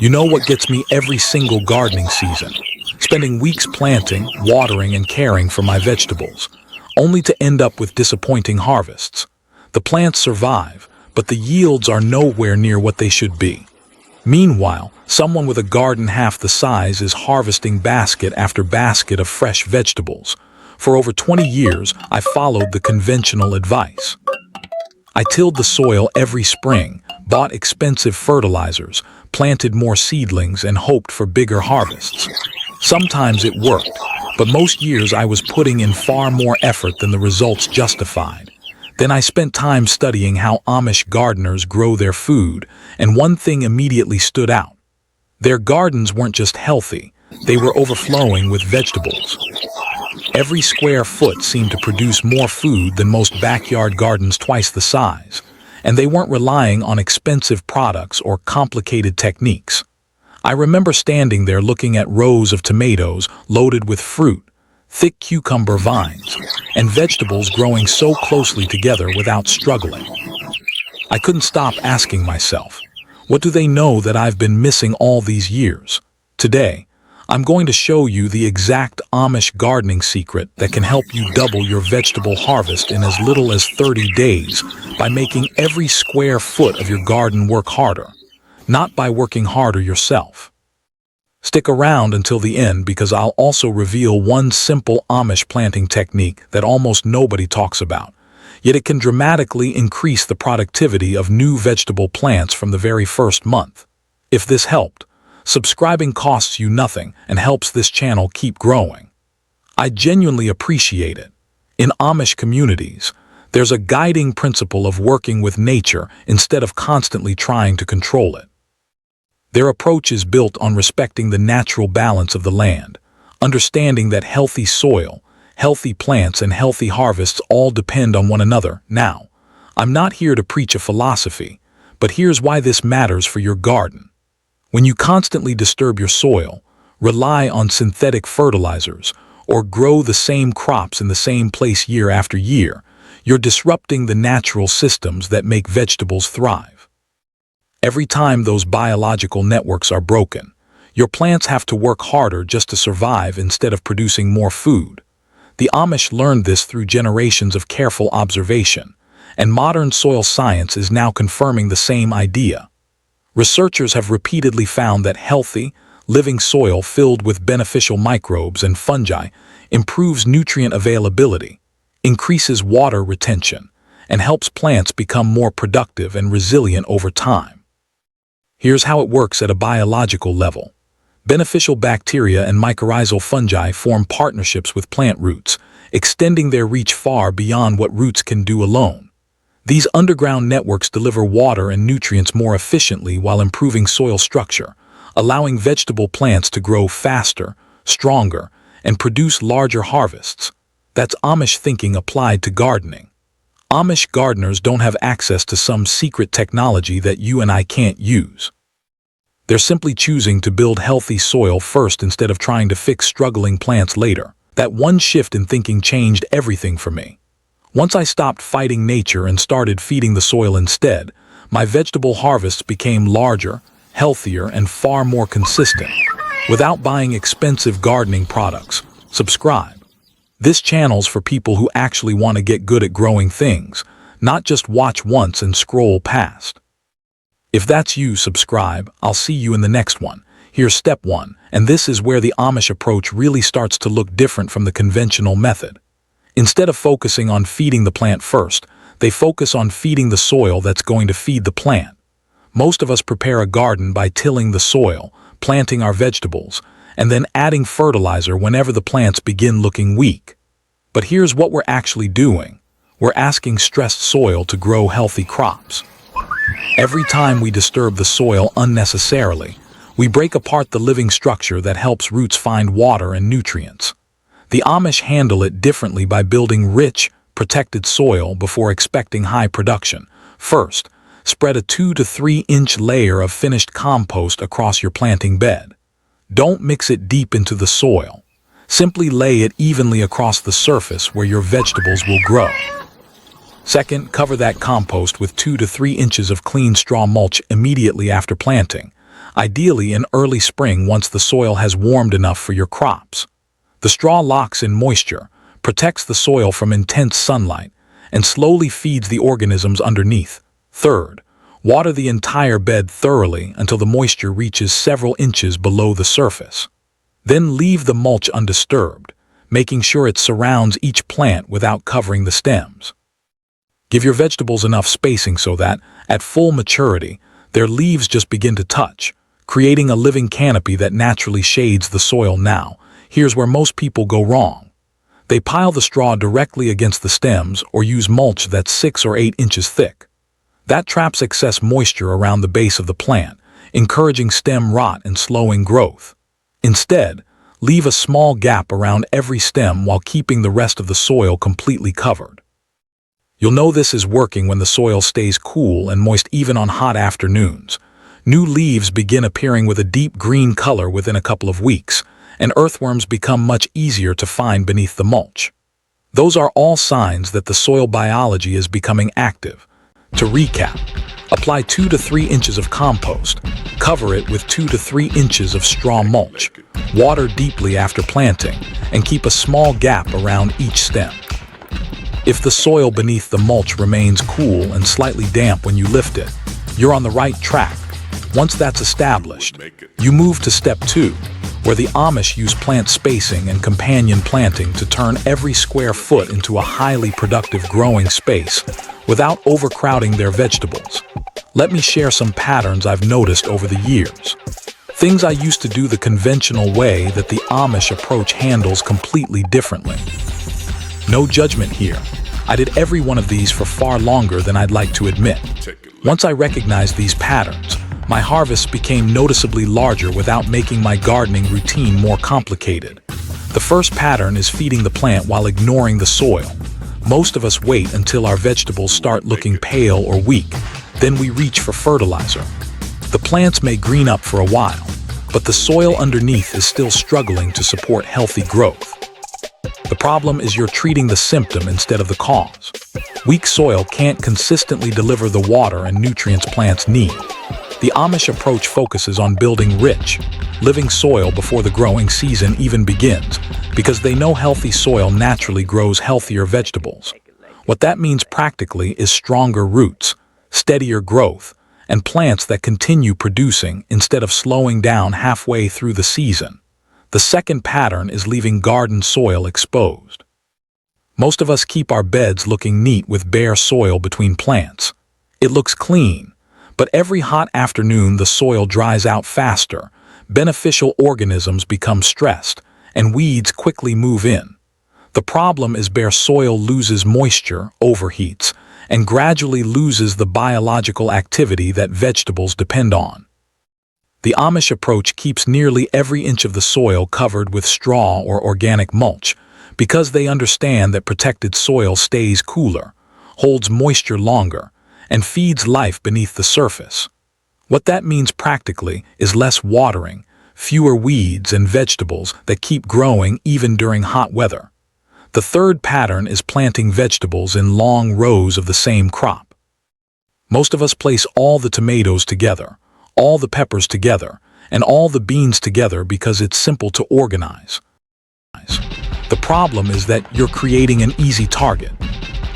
You know what gets me every single gardening season? Spending weeks planting, watering, and caring for my vegetables, only to end up with disappointing harvests. The plants survive, but the yields are nowhere near what they should be. Meanwhile, someone with a garden half the size is harvesting basket after basket of fresh vegetables. For over 20 years, I followed the conventional advice. I tilled the soil every spring, bought expensive fertilizers, planted more seedlings, and hoped for bigger harvests. Sometimes it worked, but most years I was putting in far more effort than the results justified. Then I spent time studying how Amish gardeners grow their food, and one thing immediately stood out. Their gardens weren't just healthy, they were overflowing with vegetables. Every square foot seemed to produce more food than most backyard gardens twice the size, and they weren't relying on expensive products or complicated techniques. I remember standing there looking at rows of tomatoes loaded with fruit, thick cucumber vines, and vegetables growing so closely together without struggling. I couldn't stop asking myself, what do they know that I've been missing all these years? Today, I'm going to show you the exact Amish gardening secret that can help you double your vegetable harvest in as little as 30 days by making every square foot of your garden work harder, not by working harder yourself. Stick around until the end because I'll also reveal one simple Amish planting technique that almost nobody talks about, yet it can dramatically increase the productivity of new vegetable plants from the very first month. If this helped, subscribing costs you nothing and helps this channel keep growing. I genuinely appreciate it. In Amish communities, there's a guiding principle of working with nature instead of constantly trying to control it. Their approach is built on respecting the natural balance of the land, understanding that healthy soil, healthy plants, and healthy harvests all depend on one another. Now, I'm not here to preach a philosophy, but here's why this matters for your garden. When you constantly disturb your soil, rely on synthetic fertilizers, or grow the same crops in the same place year after year, you're disrupting the natural systems that make vegetables thrive. Every time those biological networks are broken, your plants have to work harder just to survive instead of producing more food. The Amish learned this through generations of careful observation, and modern soil science is now confirming the same idea. Researchers have repeatedly found that healthy, living soil filled with beneficial microbes and fungi improves nutrient availability, increases water retention, and helps plants become more productive and resilient over time. Here's how it works at a biological level. Beneficial bacteria and mycorrhizal fungi form partnerships with plant roots, extending their reach far beyond what roots can do alone. These underground networks deliver water and nutrients more efficiently while improving soil structure, allowing vegetable plants to grow faster, stronger, and produce larger harvests. That's Amish thinking applied to gardening. Amish gardeners don't have access to some secret technology that you and I can't use. They're simply choosing to build healthy soil first instead of trying to fix struggling plants later. That one shift in thinking changed everything for me. Once I stopped fighting nature and started feeding the soil instead, my vegetable harvests became larger, healthier, and far more consistent. Without buying expensive gardening products, subscribe. This channel's for people who actually want to get good at growing things, not just watch once and scroll past. If that's you, subscribe. I'll see you in the next one. Here's step 1, and this is where the Amish approach really starts to look different from the conventional method. Instead of focusing on feeding the plant first, they focus on feeding the soil that's going to feed the plant. Most of us prepare a garden by tilling the soil, planting our vegetables, and then adding fertilizer whenever the plants begin looking weak. But here's what we're actually doing. We're asking stressed soil to grow healthy crops. Every time we disturb the soil unnecessarily, we break apart the living structure that helps roots find water and nutrients. The Amish handle it differently by building rich, protected soil before expecting high production. First, spread a 2 to 3 inch layer of finished compost across your planting bed. Don't mix it deep into the soil. Simply lay it evenly across the surface where your vegetables will grow. Second, cover that compost with 2 to 3 inches of clean straw mulch immediately after planting. ideally in early spring once the soil has warmed enough for your crops. The straw locks in moisture, protects the soil from intense sunlight, and slowly feeds the organisms underneath. Third, water the entire bed thoroughly until the moisture reaches several inches below the surface. Then leave the mulch undisturbed, making sure it surrounds each plant without covering the stems. Give your vegetables enough spacing so that, at full maturity, their leaves just begin to touch, creating a living canopy that naturally shades the soil. Now, here's where most people go wrong. They pile the straw directly against the stems or use mulch that's 6 or 8 inches thick. That traps excess moisture around the base of the plant, encouraging stem rot and slowing growth. Instead, leave a small gap around every stem while keeping the rest of the soil completely covered. You'll know this is working when the soil stays cool and moist even on hot afternoons. New leaves begin appearing with a deep green color within a couple of weeks, and earthworms become much easier to find beneath the mulch. Those are all signs that the soil biology is becoming active. To recap, apply 2 to 3 inches of compost, cover it with 2 to 3 inches of straw mulch, water deeply after planting, and keep a small gap around each stem. If the soil beneath the mulch remains cool and slightly damp when you lift it, you're on the right track. Once that's established, you move to step 2, where the Amish use plant spacing and companion planting to turn every square foot into a highly productive growing space without overcrowding their vegetables. Let me share some patterns I've noticed over the years. Things I used to do the conventional way that the Amish approach handles completely differently. No judgment here. I did every one of these for far longer than I'd like to admit. Once I recognized these patterns, my harvests became noticeably larger without making my gardening routine more complicated. The first pattern is feeding the plant while ignoring the soil. Most of us wait until our vegetables start looking pale or weak, then we reach for fertilizer. The plants may green up for a while, but the soil underneath is still struggling to support healthy growth. The problem is you're treating the symptom instead of the cause. Weak soil can't consistently deliver the water and nutrients plants need. The Amish approach focuses on building rich, living soil before the growing season even begins, because they know healthy soil naturally grows healthier vegetables. What that means practically is stronger roots, steadier growth, and plants that continue producing instead of slowing down halfway through the season. The second pattern is leaving garden soil exposed. Most of us keep our beds looking neat with bare soil between plants. It looks clean, but every hot afternoon the soil dries out faster, beneficial organisms become stressed, and weeds quickly move in. The problem is bare soil loses moisture, overheats, and gradually loses the biological activity that vegetables depend on. The Amish approach keeps nearly every inch of the soil covered with straw or organic mulch because they understand that protected soil stays cooler, holds moisture longer, and feeds life beneath the surface. What that means practically is less watering, fewer weeds and vegetables that keep growing even during hot weather. The third pattern is planting vegetables in long rows of the same crop. Most of us place all the tomatoes together, all the peppers together, and all the beans together because it's simple to organize. The problem is that you're creating an easy target.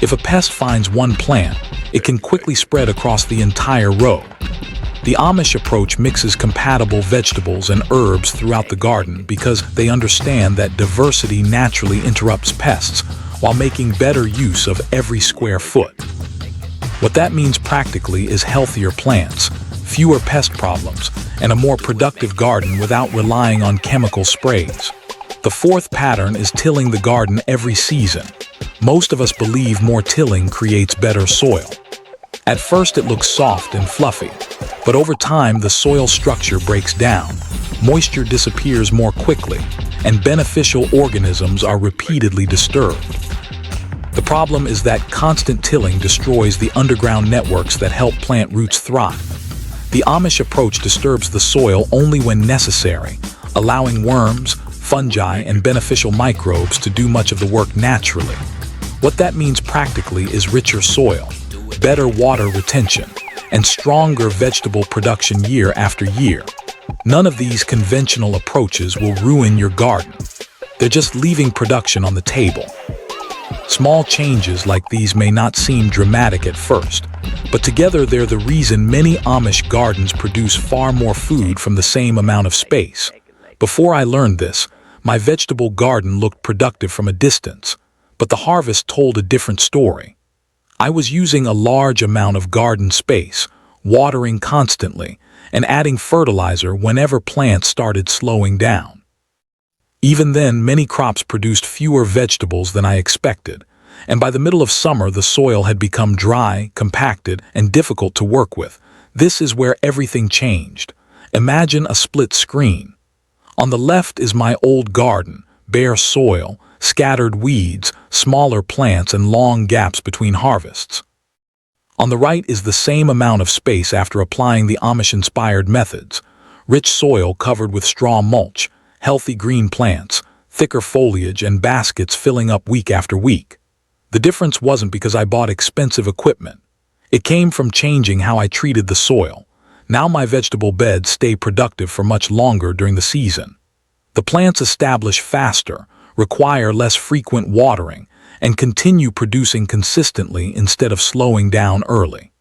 If a pest finds one plant, it can quickly spread across the entire row. The Amish approach mixes compatible vegetables and herbs throughout the garden because they understand that diversity naturally interrupts pests while making better use of every square foot. What that means practically is healthier plants, fewer pest problems, and a more productive garden without relying on chemical sprays. The fourth pattern is tilling the garden every season. Most of us believe more tilling creates better soil. At first it looks soft and fluffy, but over time the soil structure breaks down, moisture disappears more quickly, and beneficial organisms are repeatedly disturbed. The problem is that constant tilling destroys the underground networks that help plant roots thrive. The Amish approach disturbs the soil only when necessary, allowing worms, fungi, and beneficial microbes to do much of the work naturally. What that means practically is richer soil, better water retention, and stronger vegetable production year after year. None of these conventional approaches will ruin your garden. They're just leaving production on the table. Small changes like these may not seem dramatic at first, but together they're the reason many Amish gardens produce far more food from the same amount of space. Before I learned this, my vegetable garden looked productive from a distance, but the harvest told a different story. I was using a large amount of garden space, watering constantly, and adding fertilizer whenever plants started slowing down. Even then, many crops produced fewer vegetables than I expected, and by the middle of summer the soil had become dry, compacted, and difficult to work with. This is where everything changed. Imagine a split screen. On the left is my old garden, bare soil, scattered weeds, smaller plants, and long gaps between harvests. On the right is the same amount of space after applying the Amish-inspired methods: rich soil covered with straw mulch, healthy green plants, thicker foliage, and baskets filling up week after week. The difference wasn't because I bought expensive equipment. It came from changing how I treated the soil. Now my vegetable beds stay productive for much longer during the season. The plants establish faster, require less frequent watering, and continue producing consistently instead of slowing down early.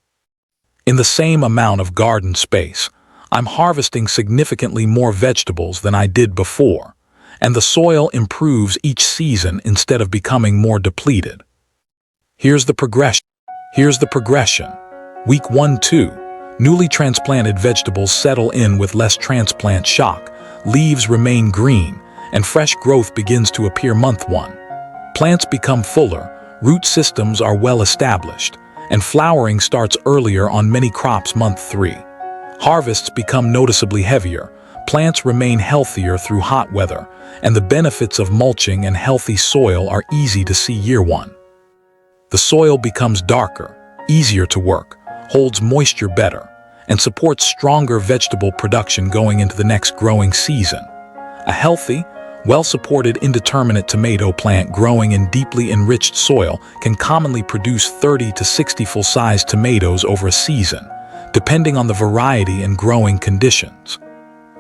In the same amount of garden space, I'm harvesting significantly more vegetables than I did before, and the soil improves each season instead of becoming more depleted. Here's the progression. Week 1-2. Newly transplanted vegetables settle in with less transplant shock, leaves remain green, and fresh growth begins to appear month 1. Plants become fuller, root systems are well established, and flowering starts earlier on many crops month 3. Harvests become noticeably heavier, plants remain healthier through hot weather, and the benefits of mulching and healthy soil are easy to see year 1. The soil becomes darker, easier to work, holds moisture better, and supports stronger vegetable production going into the next growing season. A healthy, well-supported indeterminate tomato plant growing in deeply enriched soil can commonly produce 30 to 60 full-size tomatoes over a season, depending on the variety and growing conditions.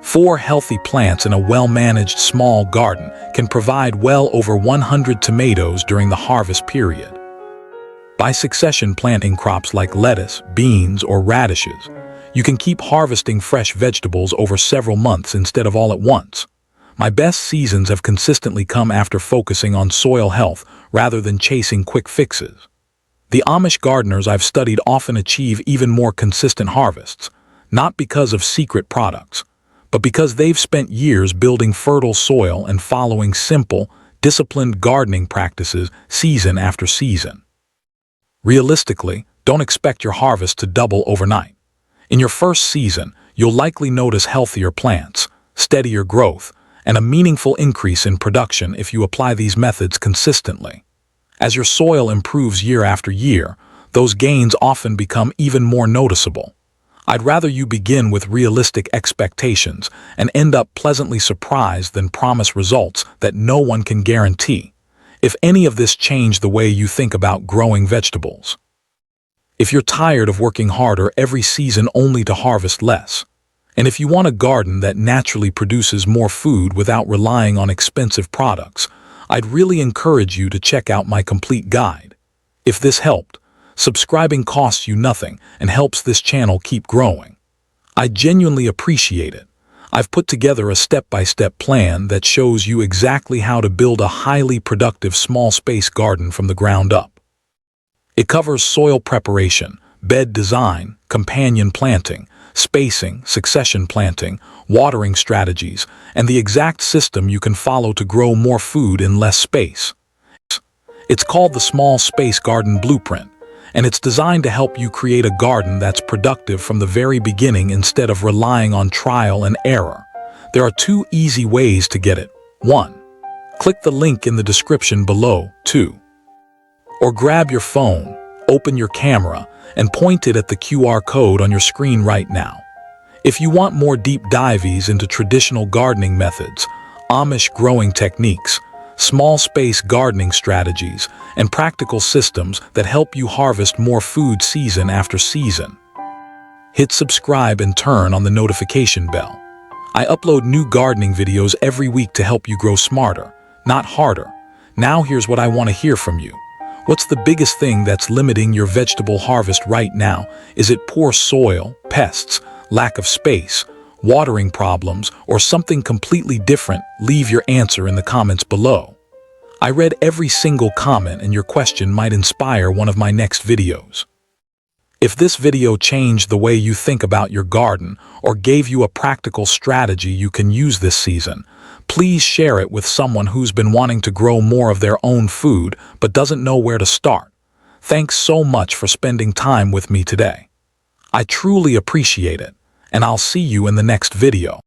4 healthy plants in a well-managed small garden can provide well over 100 tomatoes during the harvest period. By succession planting crops like lettuce, beans, or radishes, you can keep harvesting fresh vegetables over several months instead of all at once. My best seasons have consistently come after focusing on soil health rather than chasing quick fixes. The Amish gardeners I've studied often achieve even more consistent harvests, not because of secret products, but because they've spent years building fertile soil and following simple, disciplined gardening practices season after season. Realistically, don't expect your harvest to double overnight. In your first season, you'll likely notice healthier plants, steadier growth, and a meaningful increase in production if you apply these methods consistently. As your soil improves year after year, those gains often become even more noticeable. I'd rather you begin with realistic expectations and end up pleasantly surprised than promise results that no one can guarantee. If any of this changed the way you think about growing vegetables. If you're tired of working harder every season only to harvest less, and if you want a garden that naturally produces more food without relying on expensive products, I'd really encourage you to check out my complete guide. If this helped, subscribing costs you nothing and helps this channel keep growing. I genuinely appreciate it. I've put together a step-by-step plan that shows you exactly how to build a highly productive small space garden from the ground up. It covers soil preparation, bed design, companion planting, spacing, succession planting, watering strategies, and the exact system you can follow to grow more food in less space. It's called the Small Space Garden Blueprint, and it's designed to help you create a garden that's productive from the very beginning instead of relying on trial and error. There are 2 easy ways to get it. 1. Click the link in the description below. 2. Or grab your phone, open your camera, and point it at the QR code on your screen right now. If you want more deep dives into traditional gardening methods, Amish growing techniques, small space gardening strategies, and practical systems that help you harvest more food season after season, hit subscribe and turn on the notification bell. I upload new gardening videos every week to help you grow smarter, not harder. Now here's what I want to hear from you. What's the biggest thing that's limiting your vegetable harvest right now? Is it poor soil, pests, lack of space, watering problems, or something completely different? Leave your answer in the comments below. I read every single comment, and your question might inspire one of my next videos. If this video changed the way you think about your garden or gave you a practical strategy you can use this season, please share it with someone who's been wanting to grow more of their own food but doesn't know where to start. Thanks so much for spending time with me today. I truly appreciate it, and I'll see you in the next video.